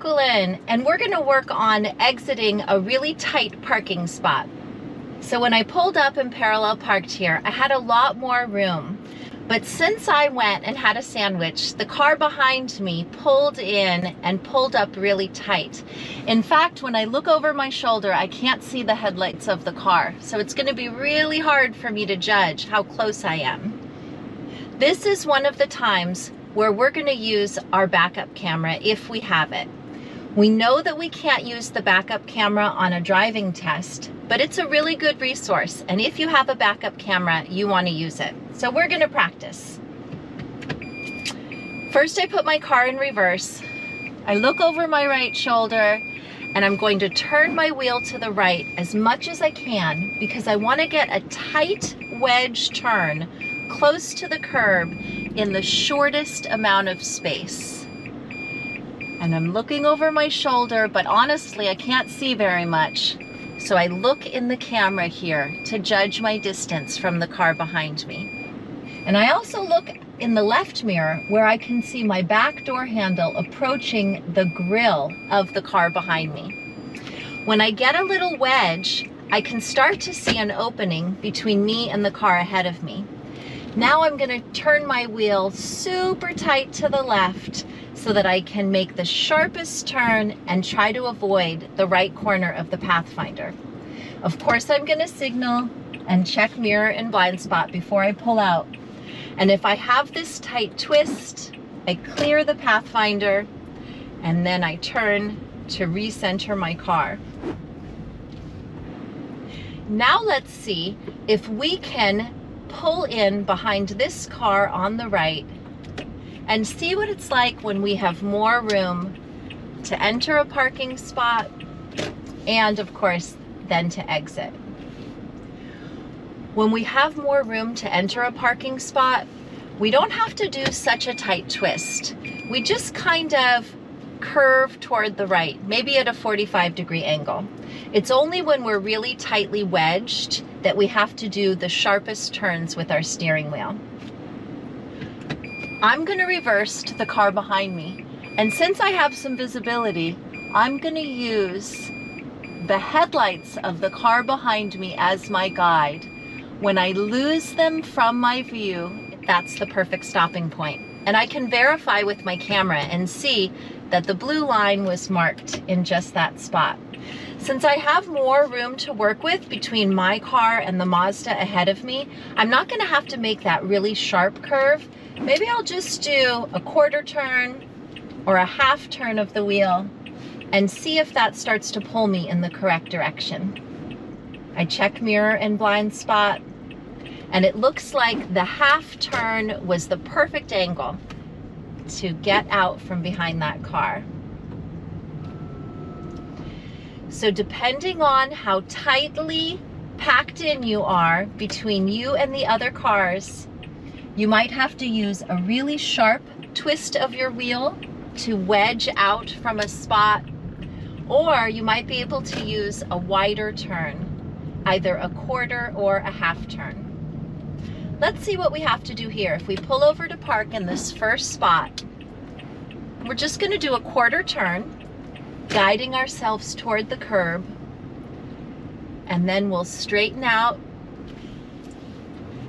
Jacqueline, and we're gonna work on exiting a really tight parking spot. So when I pulled up and parallel parked here, I had a lot more room. But since I went and had a sandwich, the car behind me pulled in and pulled up really tight. In fact, when I look over my shoulder, I can't see the headlights of the car. So it's gonna be really hard for me to judge how close I am. This is one of the times where we're gonna use our backup camera if we have it. We know that we can't use the backup camera on a driving test, but it's a really good resource. And if you have a backup camera, you wanna use it. So we're gonna practice. First, I put my car in reverse. I look over my right shoulder and I'm going to turn my wheel to the right as much as I can because I wanna get a tight wedge turn close to the curb in the shortest amount of space. And I'm looking over my shoulder, but honestly, I can't see very much. So I look in the camera here to judge my distance from the car behind me. And I also look in the left mirror where I can see my back door handle approaching the grille of the car behind me. When I get a little wedge, I can start to see an opening between me and the car ahead of me. Now I'm gonna turn my wheel super tight to the left so that I can make the sharpest turn and try to avoid the right corner of the Pathfinder. Of course, I'm gonna signal and check mirror and blind spot before I pull out. And if I have this tight twist, I clear the Pathfinder and then I turn to recenter my car. Now let's see if we can pull in behind this car on the right and see what it's like when we have more room to enter a parking spot and of course then to exit. When we have more room to enter a parking spot, we don't have to do such a tight twist. We just kind of curve toward the right, maybe at a 45-degree angle. It's only when we're really tightly wedged that we have to do the sharpest turns with our steering wheel. I'm gonna reverse to the car behind me. And since I have some visibility, I'm gonna use the headlights of the car behind me as my guide. When I lose them from my view, that's the perfect stopping point. And I can verify with my camera and see that the blue line was marked in just that spot. Since I have more room to work with between my car and the Mazda ahead of me, I'm not gonna have to make that really sharp curve. Maybe I'll just do a quarter turn or a half turn of the wheel and see if that starts to pull me in the correct direction. I check mirror and blind spot, and it looks like the half turn was the perfect angle to get out from behind that car. So depending on how tightly packed in you are between you and the other cars, you might have to use a really sharp twist of your wheel to wedge out from a spot, or you might be able to use a wider turn, either a quarter or a half turn. Let's see what we have to do here. If we pull over to park in this first spot, we're just gonna do a quarter turn, guiding ourselves toward the curb, and then we'll straighten out.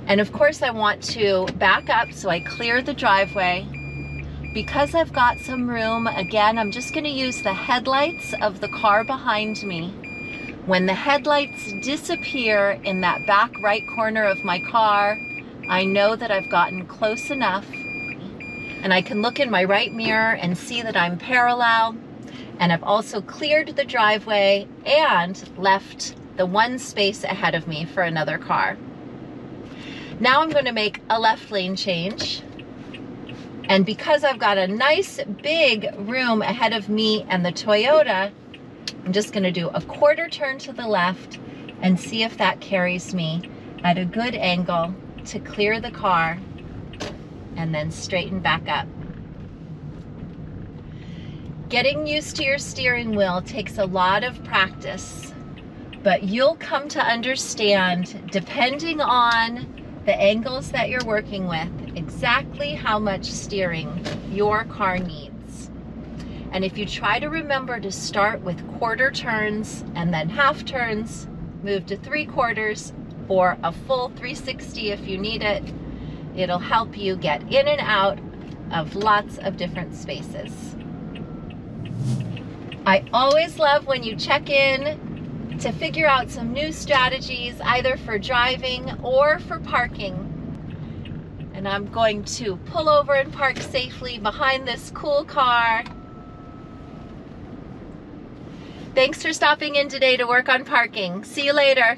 And of course I want to back up so I clear the driveway. Because I've got some room, again, I'm just gonna use the headlights of the car behind me. When the headlights disappear in that back right corner of my car, I know that I've gotten close enough, and I can look in my right mirror and see that I'm parallel, and I've also cleared the driveway and left the one space ahead of me for another car. Now I'm going to make a left lane change, and because I've got a nice big room ahead of me and the Toyota, I'm just going to do a quarter turn to the left and see if that carries me at a good angle to clear the car and then straighten back up. Getting used to your steering wheel takes a lot of practice, but you'll come to understand, depending on the angles that you're working with, exactly how much steering your car needs. And if you try to remember to start with quarter turns and then half turns, move to 3/4 or a full 360 if you need it, it'll help you get in and out of lots of different spaces. I always love when you check in to figure out some new strategies, either for driving or for parking. And I'm going to pull over and park safely behind this cool car. Thanks for stopping in today to work on parking. See you later.